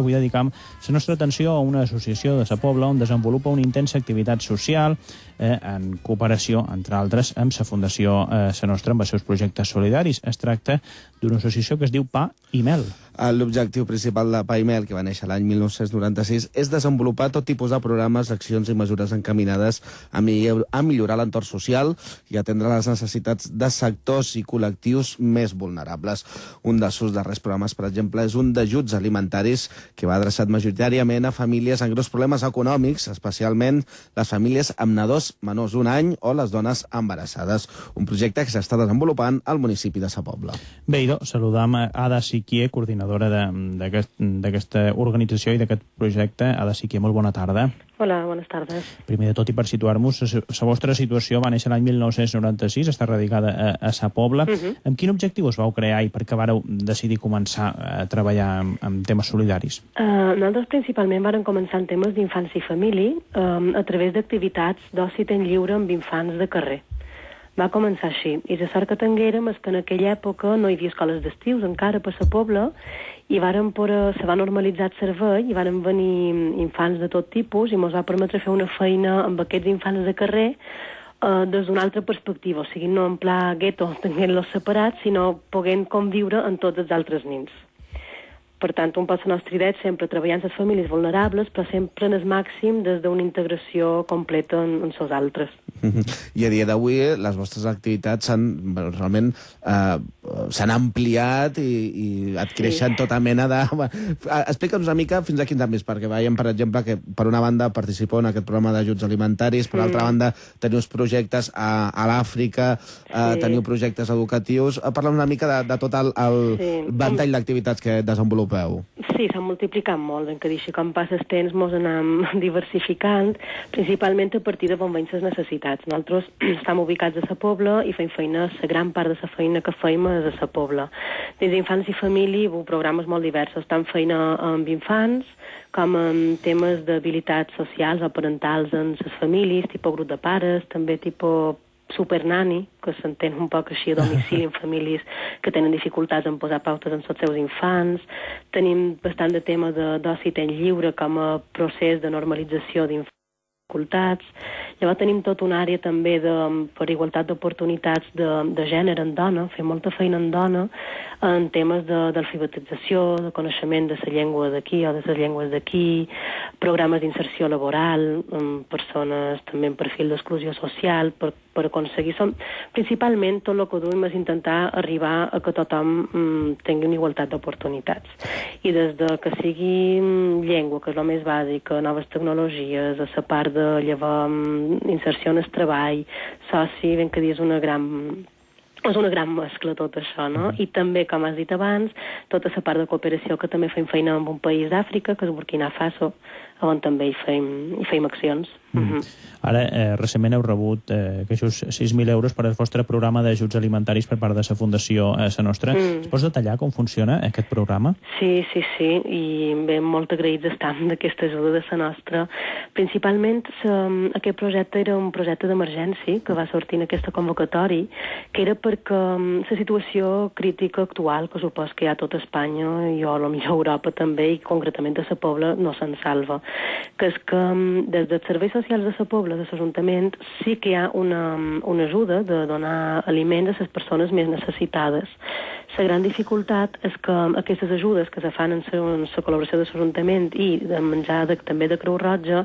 Avui dedicam la nostra atenció a una associació de la Pobla on desenvolupa una intensa activitat social en cooperació, entre altres, amb la Fundació Sa Nostra, amb els seus projectes solidaris. Es tracta d'una associació que es diu Pa i Mel. L'objectiu principal de Pa i Mel, que va néixer l'any 1996, és desenvolupar tot tipus de programes, accions i mesures encaminades a millorar l'entorn social i atendre les necessitats de sectors i col·lectius més vulnerables. Un dels seus darrers programes, per exemple, és un d'ajuts alimentaris que va adreçat majoritàriament a famílies amb greus problemes econòmics, especialment les famílies amb nadons menors d'un any o les dones embarassades. Un projecte que s'està desenvolupant al municipi de Sa Pobla. Bé, saludam a Ada Siquier, coordinadora d'aquesta organització i d'aquest projecte. Ada Siquier, molt bona tarda. Hola, bones tardes. Primer de tot, i per situar-nos, la vostra situació va néixer l'any 1996, està radicada a Sa Pobla. Amb quin objectiu us vau crear i per què vareu decidir començar a treballar en temes solidaris? Nosaltres principalment vàrem començar en temes d'infants i família a través d'activitats d'oci temps lliure amb infants de carrer. Va començar així. I la sort que tinguérem és que en aquella època no hi havia escoles d'estius encara per Sa Pobla i se va normalitzar el servei i varen venir infants de tot tipus i ens va permetre fer una feina amb aquests infants de carrer des d'una altra perspectiva, o sigui, no en pla gueto, tenint-los separats, sinó podent conviure amb tots els altres nens. Per tant, un poc la nostra idea és sempre treballar amb les famílies vulnerables, però sempre en el màxim des d'una integració completa en els altres. I a dia d'avui les vostres activitats realment s'han ampliat i adquireixen tota mena de... Explica'ns una mica fins a quins àmbits, perquè veiem, per exemple, que per una banda participeu en aquest programa d'ajuts alimentaris, per altra banda teniu projectes a l'Àfrica, teniu projectes educatius. Parlem una mica de tot el ventall d'activitats que desenvolupeu. Sí, s'han multiplicat molt, ben que dir-se, com passa el temps mos anem diversificant, principalment a partir de on veiem les necessitats. Nosaltres estem ubicats a Sa Pobla i fem feina, la gran part de la feina que fem és a Sa Pobla. Des d'infants i família, programes molt diversos, tant feina amb infants, com amb temes d'habilitats socials o parentals en les famílies, tipus grup de pares, també tipus supernani, que s'entén un poc així a domicili en famílies que tenen dificultats en posar pautes en els seus infants. Tenim bastant de tema d'oci temps lliure com a procés de normalització d'infants. Llavors tenim tota una àrea també per igualtat d'oportunitats de gènere en dona, fem molta feina en dona, en temes d'alfabetització, de coneixement de la llengua d'aquí o de les llengües d'aquí, programes d'inserció laboral, persones també en perfil d'exclusió social, per aconseguir... Principalment tot el que duim és intentar arribar a que tothom tingui una igualtat d'oportunitats. I des de que sigui llengua, que és el més bàsic, noves tecnologies, a la part de llevar inserció en el treball, soci, ben que dir, és una gran mescla tot això, no? I també, com has dit abans, tota la part de cooperació que també fem feina en un país d'Àfrica, que és Burkina Faso, on també hi fem accions. Ara, recentment heu rebut aquests 6.000 euros per al vostre programa d'ajuts alimentaris per part de la Fundació Sa Nostra. Es pots detallar com funciona aquest programa? Sí, i ben molt agraïts estem d'aquesta ajuda de Sa Nostra. Principalment, aquest projecte era un projecte d'emergència que va sortir en aquesta convocatòria, que era perquè la situació crítica actual que supos que hi ha a tota Espanya i a la millor Europa també, i concretament a Sa Pobla, no se'n salva. Que és que des dels serveis socials de Sa Pobla, de l'Ajuntament, sí que hi ha una ajuda de donar aliments a les persones més necessitades. La gran dificultat és que aquestes ajudes que se fan en la col·laboració de l'Ajuntament i de menjar també de Creu Roja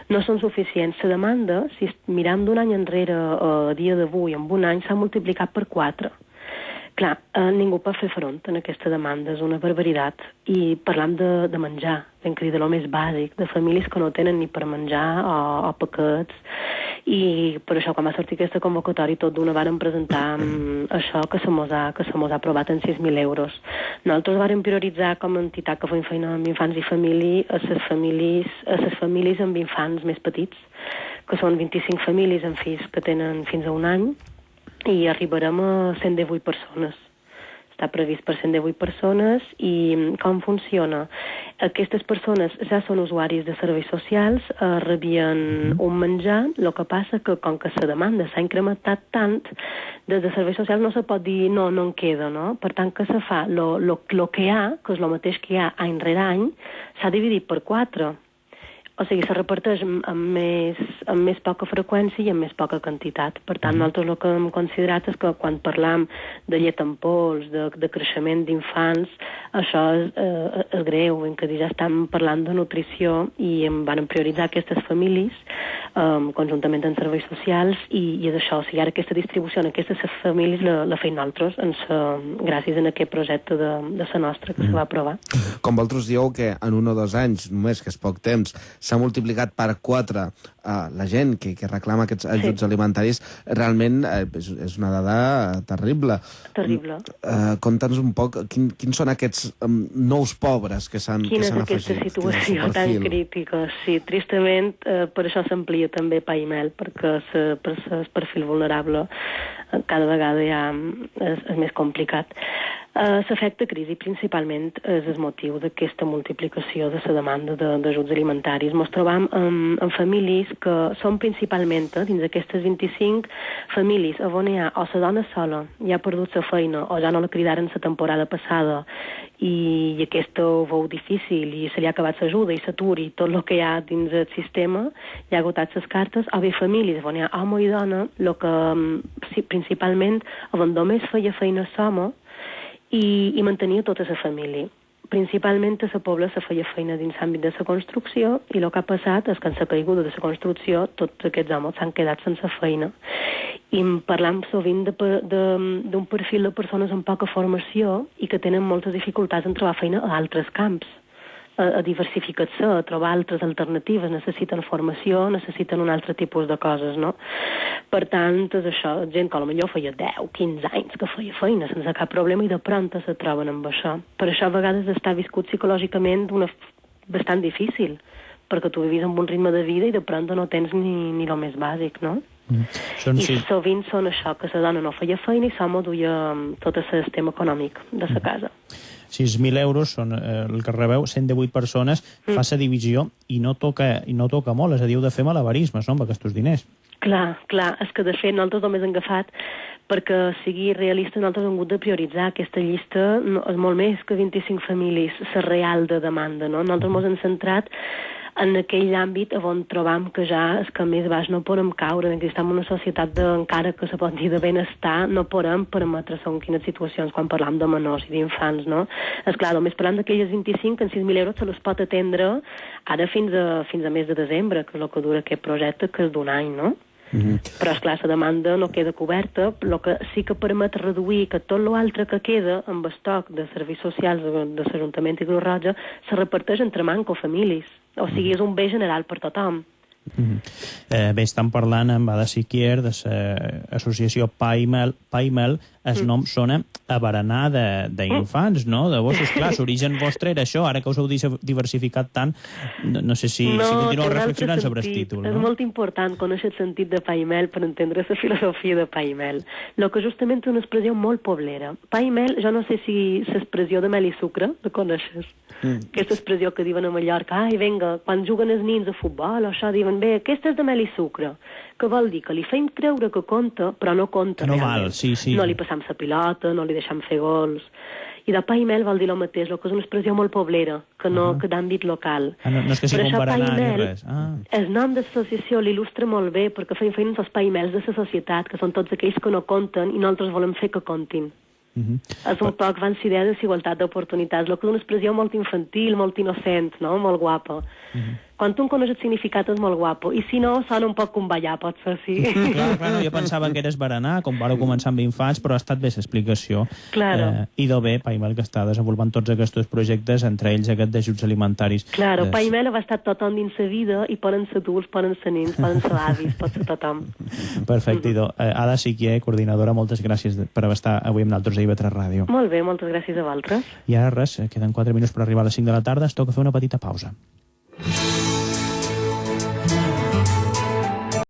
no són suficients. La demanda, si miram d'un any enrere a dia d'avui, en un any, s'ha multiplicat per 4. Clar, ningú pot fer front a aquesta demanda, és una barbaritat. I parlam de menjar, ben que dir, de lo més bàsic, de famílies que no tenen ni per menjar o paquets. I per això, quan va sortir aquesta convocatòria, tot d'una vàrem presentar això que se mos ha aprovat en 6.000 euros. Nosaltres vàrem prioritzar com a entitat que fem feina amb infants i família a les famílies amb infants més petits, que són 25 famílies amb fills que tenen fins a un any, i arribarem a 118 persones. està previst per 118 persones i com funciona? Aquestes persones ja són usuaris de serveis socials, rebien un menjar, el que passa que com que la demanda s'ha incrementat tant, des de serveis socials no se pot dir no en queda, no? Per tant, que se fa? Lo que hi ha, que és el mateix que hi ha any rere any, s'ha dividit per 4. O sigui, se reparteix amb més poca freqüència i amb més poca quantitat. Per tant, nosaltres el que hem considerat és que quan parlam de llet en pols, de creixement d'infants, això és greu, en què ja estem parlant de nutrició i van prioritzar aquestes famílies conjuntament amb serveis socials i és això. O sigui, ara aquesta distribució en aquestes famílies la feim nosaltres gràcies a aquest projecte de la nostra que se va aprovar. Com vosaltres dieu que en 1 o 2 anys, només que és poc temps, s'ha multiplicat per 4 la gent que reclama aquests ajuts alimentaris, realment és una dada terrible. Terrible. Conta'ns un poc quins són aquests nous pobres que s'han afegit. Quina és aquesta situació tan crítica? Sí, tristament, per això s'amplia també PAIMEL, perquè el perfil vulnerable cada vegada és més complicat. L'efecte crisi principalment és el motiu d'aquesta multiplicació de la demanda d'ajuts alimentaris. Ens trobam en famílies que són principalment, dins d'aquestes 25 famílies, on hi ha o la dona sola ja ha perdut la feina o ja no la cridaren la temporada passada i aquesta ho veu difícil i se li ha acabat l'ajuda i l'atur i tot el que hi ha dins el sistema, ja ha agotat les cartes, o bé famílies on hi ha home i dona, el que principalment on només feia feina l'home i mantenia tota la família. Principalment a la pobla se feia feina dins l'àmbit de la construcció i el que ha passat és que en la caiguda de la construcció tots aquests homes s'han quedat sense feina. I parlam sovint d'un perfil de persones amb poca formació i que tenen moltes dificultats en trobar feina a altres camps, a diversificar-se, a trobar altres alternatives, necessiten formació, necessiten un altre tipus de coses, no? Per tant, és això, gent que potser feia 10, 15 anys que feia feina sense cap problema i de pronto se troben amb això. Per això a vegades està viscut psicològicament bastant difícil, perquè tu vivis amb un ritme de vida i de pronto no tens ni el més bàsic, no? I sovint són això, que la dona no feia feina i l'home duia tot el sistema econòmic de la casa. 6.000 euros són el que rebeu, 118 persones, fa la divisió i no toca molt, és a dir, heu de fer malabarismes, no?, amb aquests diners. Clar, és que de fet nosaltres només hem agafat perquè sigui realista, nosaltres hem hagut de prioritzar aquesta llista, és molt més que 25 famílies, la real de demanda, no? Nosaltres ens hem centrat en aquell àmbit on trobam que ja és que més baix no podem caure, que estem en una societat encara que se pot dir de benestar, no podem permetre segons quines situacions quan parlam de menors i d'infants, no? Esclar, només parlant d'aquelles 25, en 6.000 euros se les pot atendre ara fins a mes de desembre, que és el que dura aquest projecte, que és d'un any, no? Però, esclar, la demanda no queda coberta, el que sí que permet reduir que tot l'altre que queda amb estoc de serveis socials de l'Ajuntament i Creu Roja se reparteix entre manco famílies. O sigui, és un bé general per tothom. Bé, estan parlant amb Ada Siquier de l'associació PAIMEL. El nom sona a berenar d'infants, no? De vossos, clar, l'origen vostre era això, ara que us heu diversificat tant, no sé si continueu reflexionant sobre el títol. És molt important conèixer el sentit de PAIMEL per entendre la filosofia de PAIMEL. El que justament és una expressió molt poblera. PAIMEL, jo no sé si l'expressió de mel i sucre, la coneixes? Aquesta expressió que diuen a Mallorca, ai, vinga, quan juguen els nins a futbol o això, diuen, bé, aquesta és de mel i sucre, que vol dir que li feim creure que compta, però no compta realment. No li passam la pilota, no li deixam fer gols. I de PAIMEL vol dir el mateix, que és una expressió molt poblera, que d'àmbit local. No és que sigui un berenar ni res. El nom de l'associació l'il·lustra molt bé, perquè feim feina els PAIMELs de la societat, que són tots aquells que no compten i nosaltres volem fer que comptin. És un poc van ser idea de desigualtat d'oportunitats, el que és una expressió molt infantil, molt innocent, no? Molt guapa. Quan tu en coneix el significat és molt guapo, i si no, sona un poc com ballar, pot ser, sí. Clar, jo pensava que eres berenar, com vareu començar amb infants, però ha estat bé l'explicació. I de bé, PAIMEL, que està desenvolupant tots aquests projectes, entre ells aquest d'ajuts alimentaris. Claro, PAIMEL ha estat tothom dins la vida, i poden ser adults, poden ser nens, poden ser avis, pot ser tothom. Perfecte, idò. Ada Siquier, coordinadora, moltes gràcies per estar avui amb nosaltres a IB3 Ràdio. Molt bé, moltes gràcies a vosaltres. I ara res, queden 4 minuts per arribar a les 5 de la tarda, es toca fer una petita pausa.